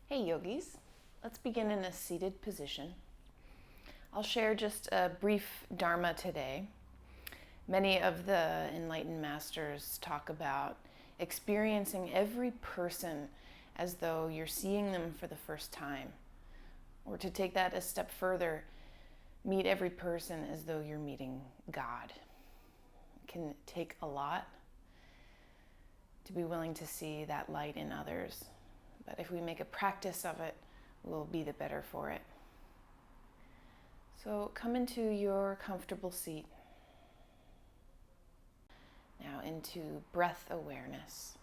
Hey yogis, let's begin in a seated position. I'll share just a brief Dharma today. Many of the enlightened masters talk about experiencing every person as though you're seeing them for the first time. Or to take that a step further, meet every person as though you're meeting God. It can take a lot to be willing to see that light in others. But if we make a practice of it, we'll be the better for it. So come into your comfortable seat. Now into breath awareness.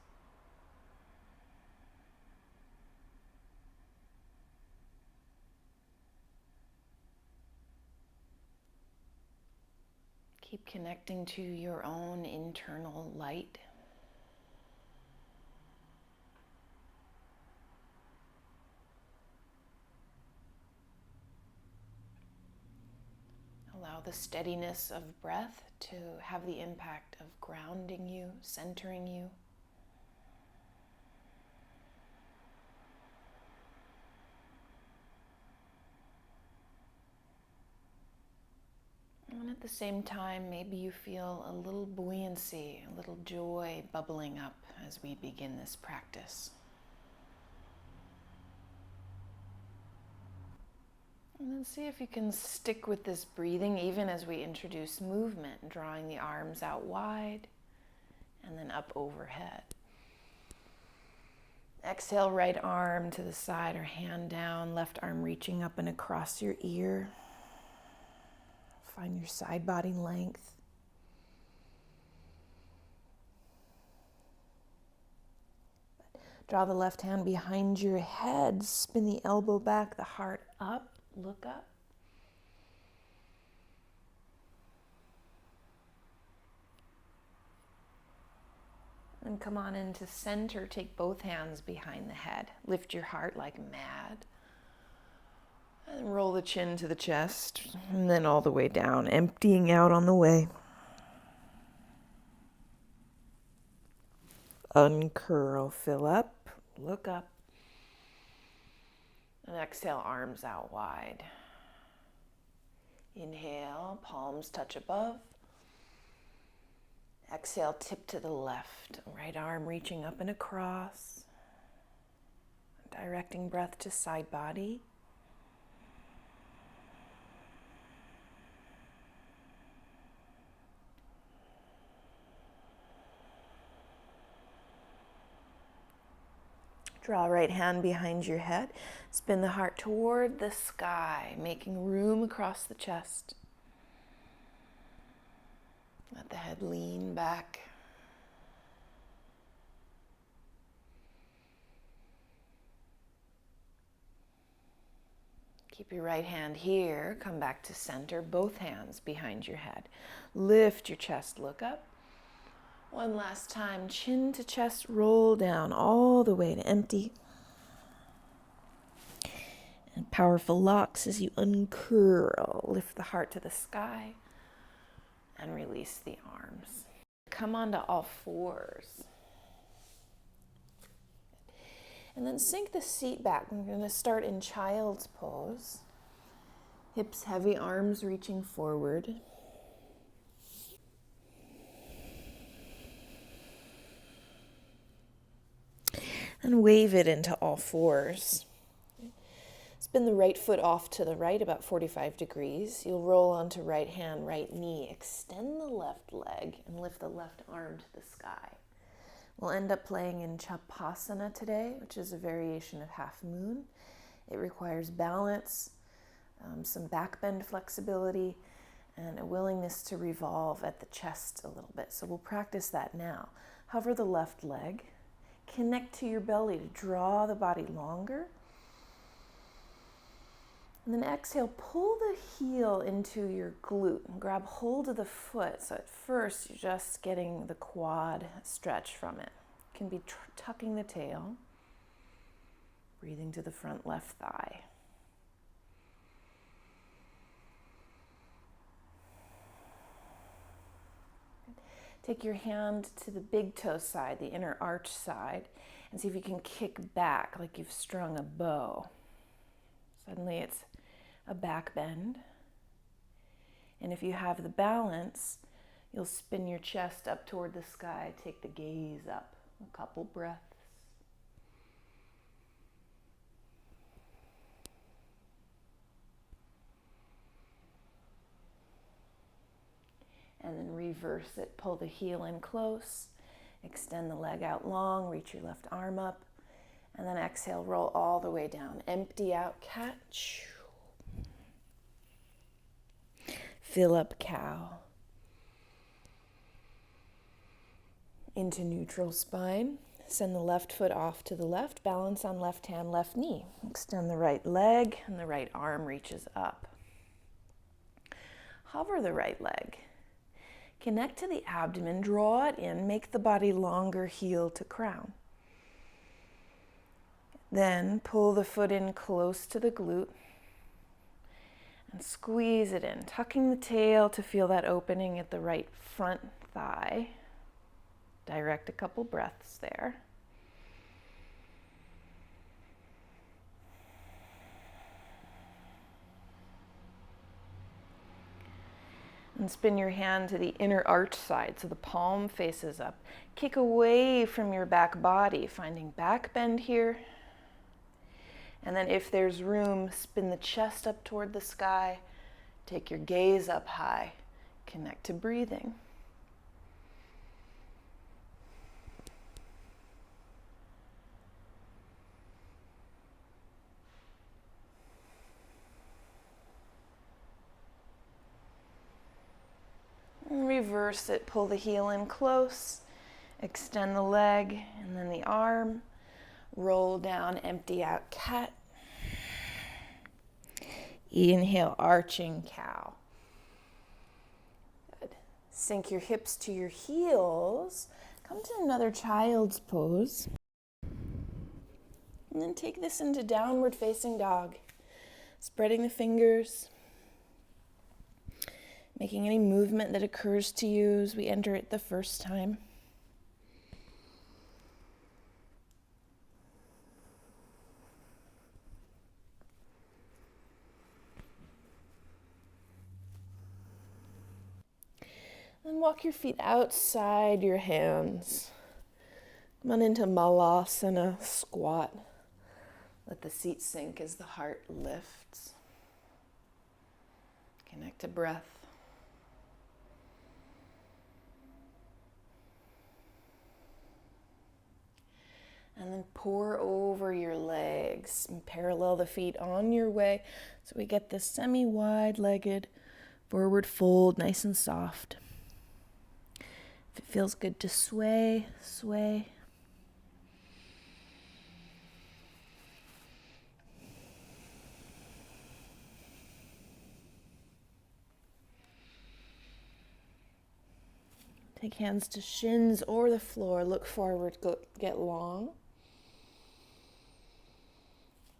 Keep connecting to your own internal light. Allow the steadiness of breath to have the impact of grounding you, centering you. And at the same time, maybe you feel a little buoyancy, a little joy bubbling up as we begin this practice. And then see if you can stick with this breathing even as we introduce movement, drawing the arms out wide and then up overhead. Exhale, right arm to the side or hand down, left arm reaching up and across your ear. Find your side body length. Draw the left hand behind your head, spin the elbow back, the heart up. Look up. And come on into center. Take both hands behind the head. Lift your heart like mad. And roll the chin to the chest. And then all the way down, emptying out on the way. Uncurl, fill up, look up. And exhale, arms out wide. Inhale, palms touch above. Exhale, tip to the left. Right arm reaching up and across. Directing breath to side body. Draw right hand behind your head. Spin the heart toward the sky, making room across the chest. Let the head lean back. Keep your right hand here. Come back to center. Both hands behind your head. Lift your chest, look up. One last time, chin to chest, roll down all the way to empty. And powerful locks as you uncurl. Lift the heart to the sky and release the arms. Come onto all fours. And then sink the seat back. We're going to start in child's pose. Hips heavy, arms reaching forward. And wave it into all fours. Spin the right foot off to the right about 45 degrees. You'll roll onto right hand, right knee. Extend the left leg and lift the left arm to the sky. We'll end up playing in Chapasana today, which is a variation of half moon. It requires balance, some back bend flexibility, and a willingness to revolve at the chest a little bit. So we'll practice that now. Hover the left leg. Connect to your belly to draw the body longer. And then exhale, pull the heel into your glute and grab hold of the foot. So at first, you're just getting the quad stretch from it. You can be tucking the tail, breathing to the front left thigh. Take your hand to the big toe side, the inner arch side, and see if you can kick back like you've strung a bow. Suddenly it's a back bend. And if you have the balance, you'll spin your chest up toward the sky, take the gaze up, a couple breaths. And then reverse it, pull the heel in close, extend the leg out long, reach your left arm up, and then exhale, roll all the way down. Empty out, cat. Fill up, cow. Into neutral spine. Send the left foot off to the left, balance on left hand, left knee. Extend the right leg and the right arm reaches up. Hover the right leg. Connect to the abdomen, draw it in, make the body longer, heel to crown. Then pull the foot in close to the glute and squeeze it in, tucking the tail to feel that opening at the right front thigh. Direct a couple breaths there. And spin your hand to the inner arch side so the palm faces up. Kick away from your back body, finding back bend here. And then if there's room, spin the chest up toward the sky. Take your gaze up high. Connect to breathing. Reverse it, pull the heel in close, extend the leg and then the arm, roll down, empty out, cat. Inhale, arching cow. Good. Sink your hips to your heels, come to another child's pose. And then take this into downward facing dog, spreading the fingers. Making any movement that occurs to you as we enter it the first time. Then walk your feet outside your hands. Come on into Malasana, squat. Let the seat sink as the heart lifts. Connect to breath. And then pour over your legs and parallel the feet on your way so we get this semi-wide legged forward fold, nice and soft. If it feels good to sway, sway. Take hands to shins or the floor, look forward, get long.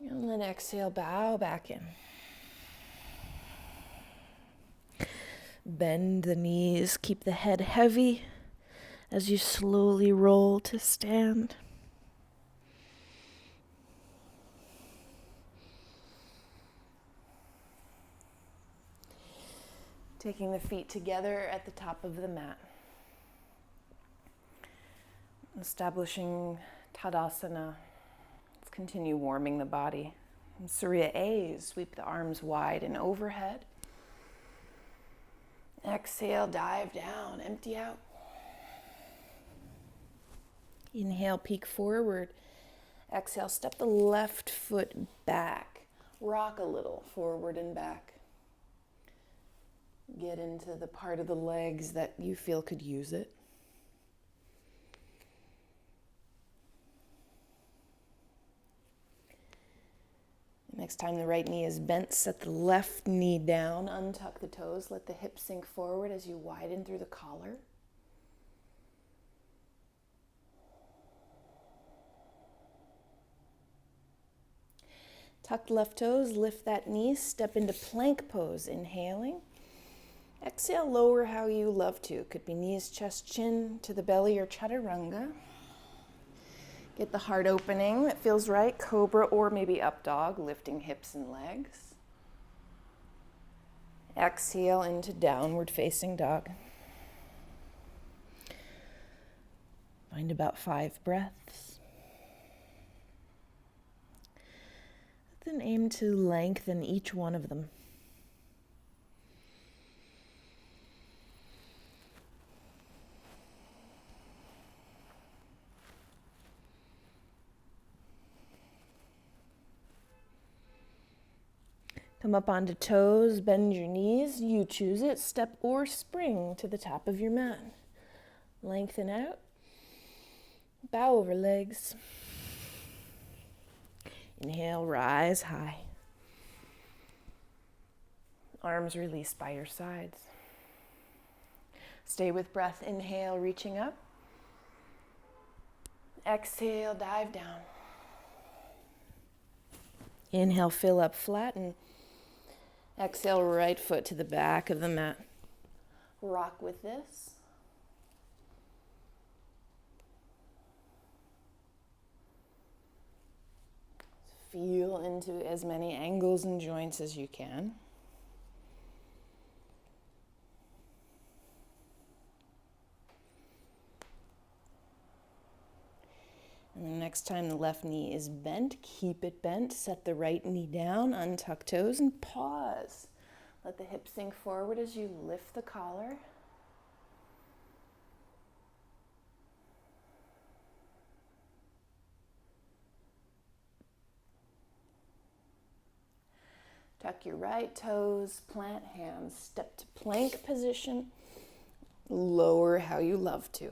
And then exhale, bow back in. Bend the knees, keep the head heavy as you slowly roll to stand. Taking the feet together at the top of the mat. Establishing Tadasana. Let's continue warming the body. In Surya A, sweep the arms wide and overhead. Exhale, dive down, empty out. Inhale, peek forward. Exhale, step the left foot back. Rock a little forward and back. Get into the part of the legs that you feel could use it. Next time the right knee is bent, set the left knee down, untuck the toes, let the hips sink forward as you widen through the collar. Tuck left toes, lift that knee, step into plank pose, inhaling. Exhale, lower how you love to. Could be knees, chest, chin to the belly or chaturanga. Get the heart opening that feels right. Cobra or maybe up dog, lifting hips and legs. Exhale into downward facing dog. Find about 5 breaths. Then aim to lengthen each one of them. Come up onto toes, bend your knees, you choose it, step or spring to the top of your mat. Lengthen out, bow over legs. Inhale, rise high. Arms released by your sides. Stay with breath, inhale, reaching up. Exhale, dive down. Inhale, fill up, flatten. Exhale, right foot to the back of the mat. Rock with this. Feel into as many angles and joints as you can. And the next time the left knee is bent, keep it bent. Set the right knee down, untuck toes, and pause. Let the hips sink forward as you lift the collar. Tuck your right toes, plant hands, step to plank position. Lower how you love to.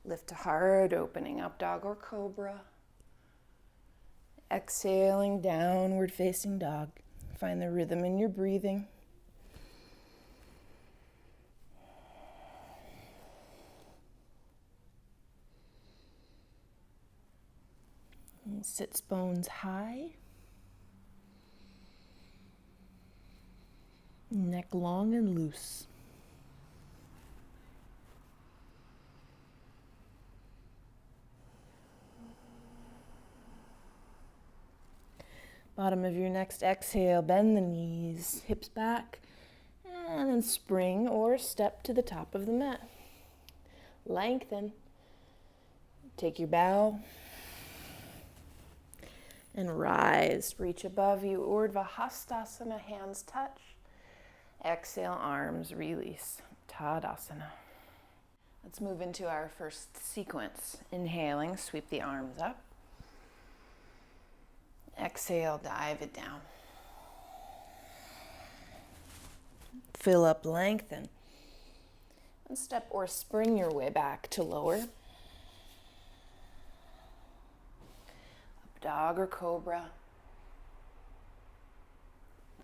Lift to heart opening, up dog or cobra. Exhaling, downward facing dog. Find the rhythm in your breathing. And sits bones high. Neck long and loose. Bottom of your next exhale, bend the knees, hips back, and then spring or step to the top of the mat. Lengthen. Take your bow and rise. Reach above you, Urdhva Hastasana, hands touch. Exhale, arms release, Tadasana. Let's move into our first sequence. Inhaling, sweep the arms up. Exhale, dive it down. Fill up, lengthen. And step or spring your way back to lower. Up dog or cobra.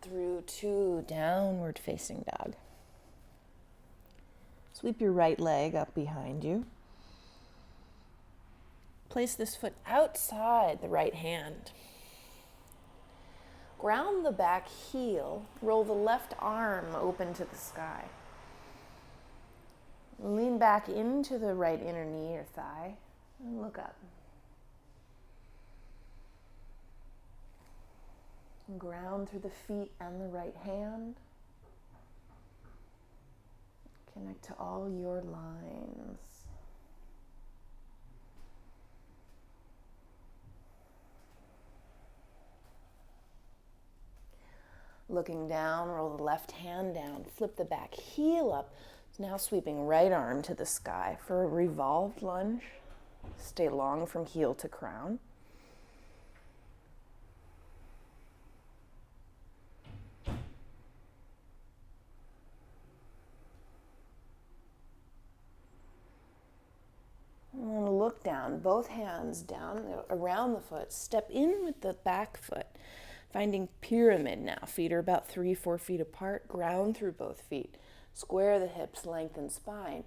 Through to downward facing dog. Sweep your right leg up behind you. Place this foot outside the right hand. Ground the back heel, roll the left arm open to the sky. Lean back into the right inner knee or thigh and look up. Ground through the feet and the right hand. Connect to all your lines. Looking down, roll the left hand down, flip the back heel up. Now sweeping right arm to the sky for a revolved lunge. Stay long from heel to crown. And then look down, both hands down around the foot. Step in with the back foot. Finding pyramid now. Feet are about 3-4 feet apart. Ground through both feet. Square the hips, lengthen spine,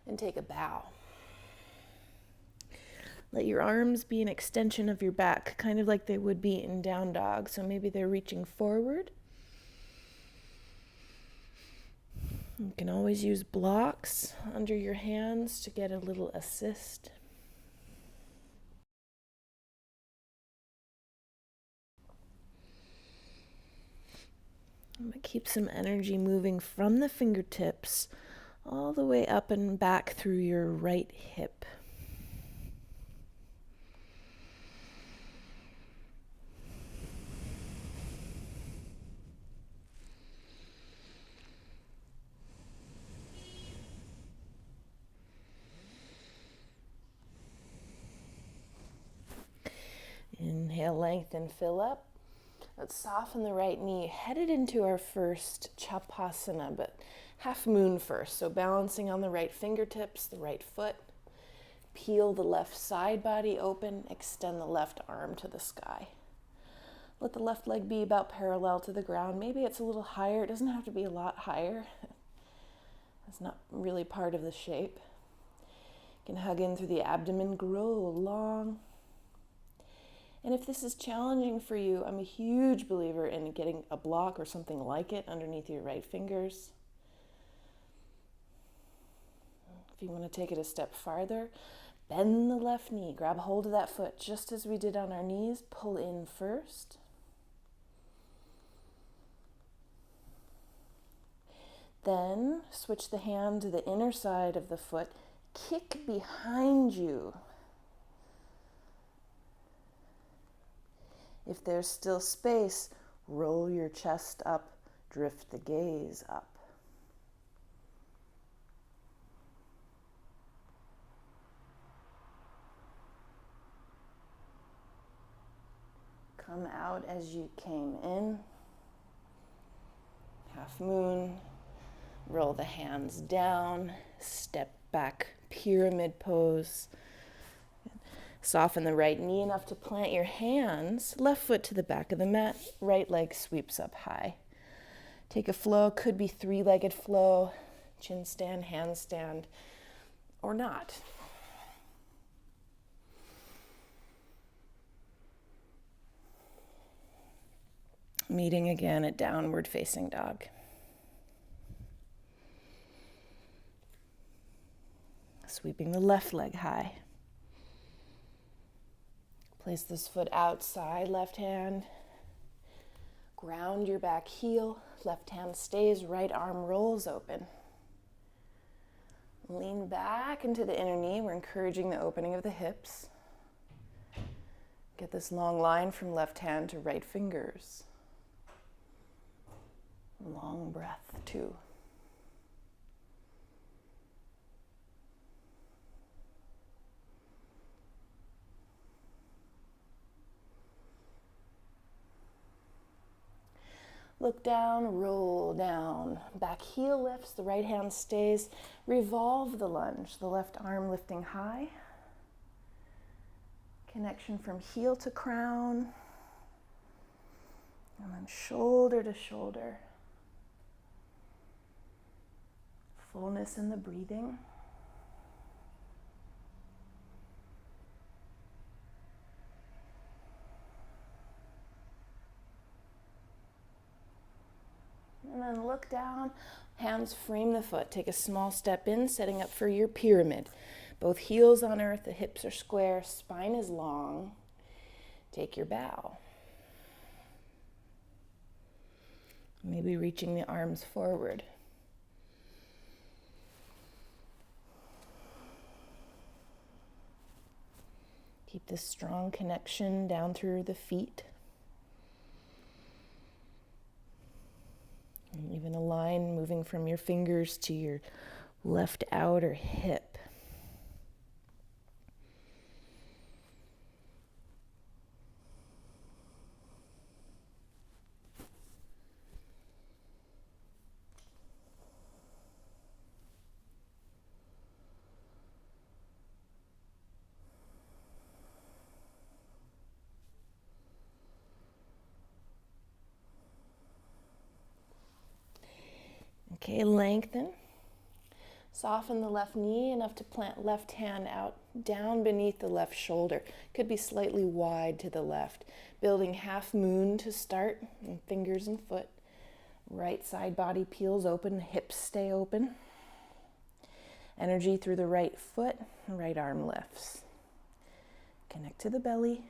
and take a bow. Let your arms be an extension of your back, kind of like they would be in down dog. So maybe they're reaching forward. You can always use blocks under your hands to get a little assist. But keep some energy moving from the fingertips all the way up and back through your right hip. Inhale, lengthen, fill up. Let's soften the right knee, headed into our first Chapasana, but half moon first. So balancing on the right fingertips, the right foot. Peel the left side body open, extend the left arm to the sky. Let the left leg be about parallel to the ground. Maybe it's a little higher. It doesn't have to be a lot higher. That's not really part of the shape. You can hug in through the abdomen, grow long. And if this is challenging for you, I'm a huge believer in getting a block or something like it underneath your right fingers. If you want to take it a step farther, bend the left knee, grab hold of that foot just as we did on our knees, pull in first. Then switch the hand to the inner side of the foot, kick behind you. If there's still space, roll your chest up, drift the gaze up. Come out as you came in. Half moon. Roll the hands down. Step back, pyramid pose. Soften the right knee enough to plant your hands. Left foot to the back of the mat. Right leg sweeps up high. Take a flow. Could be three-legged flow. Chin stand, handstand, or not. Meeting again at downward facing dog. Sweeping the left leg high. Place this foot outside, left hand. Ground your back heel. Left hand stays, right arm rolls open. Lean back into the inner knee. We're encouraging the opening of the hips. Get this long line from left hand to right fingers. Long breath, 2. Look down, roll down. Back heel lifts, the right hand stays. Revolve the lunge, the left arm lifting high. Connection from heel to crown. And then shoulder to shoulder. Fullness in the breathing. And then look down, hands frame the foot. Take a small step in, setting up for your pyramid. Both heels on earth, the hips are square, spine is long. Take your bow. Maybe reaching the arms forward. Keep this strong connection down through the feet. And even a line moving from your fingers to your left outer hip. Okay, lengthen. Soften the left knee enough to plant left hand out down beneath the left shoulder. Could be slightly wide to the left. Building half moon to start, and fingers and foot. Right side body peels open, hips stay open. Energy through the right foot, right arm lifts. Connect to the belly.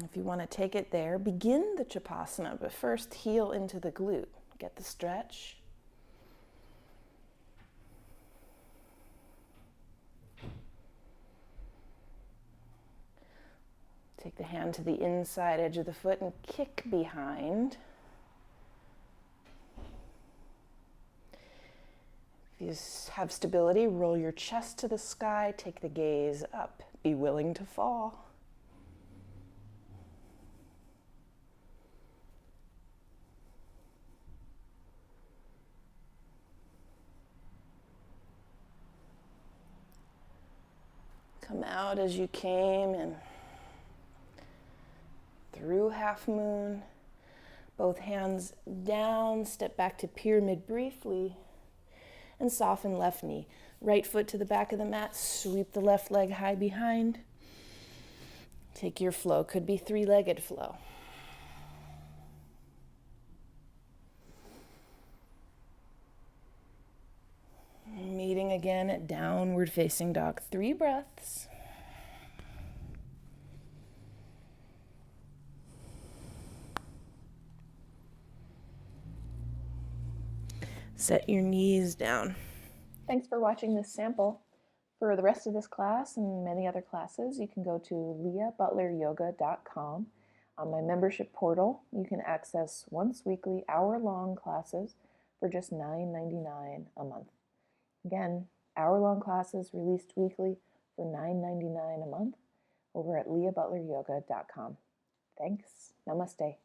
If you want to take it there, begin the Chapasana, but first heel into the glute. Get the stretch. Take the hand to the inside edge of the foot and kick behind. If you have stability, roll your chest to the sky, take the gaze up. Be willing to fall. Come out as you came and through half moon. Both hands down, step back to pyramid briefly, and soften left knee. Right foot to the back of the mat, sweep the left leg high behind. Take your flow, could be three-legged flow. Meeting again at downward facing dog. 3 breaths. Set your knees down. Thanks for watching this sample. For the rest of this class and many other classes, you can go to leihbutleryoga.com. On my membership portal, you can access once weekly, hour-long classes for just $9.99 a month. Again, hour-long classes released weekly for $9.99 a month over at leihbutleryoga.com. Thanks. Namaste.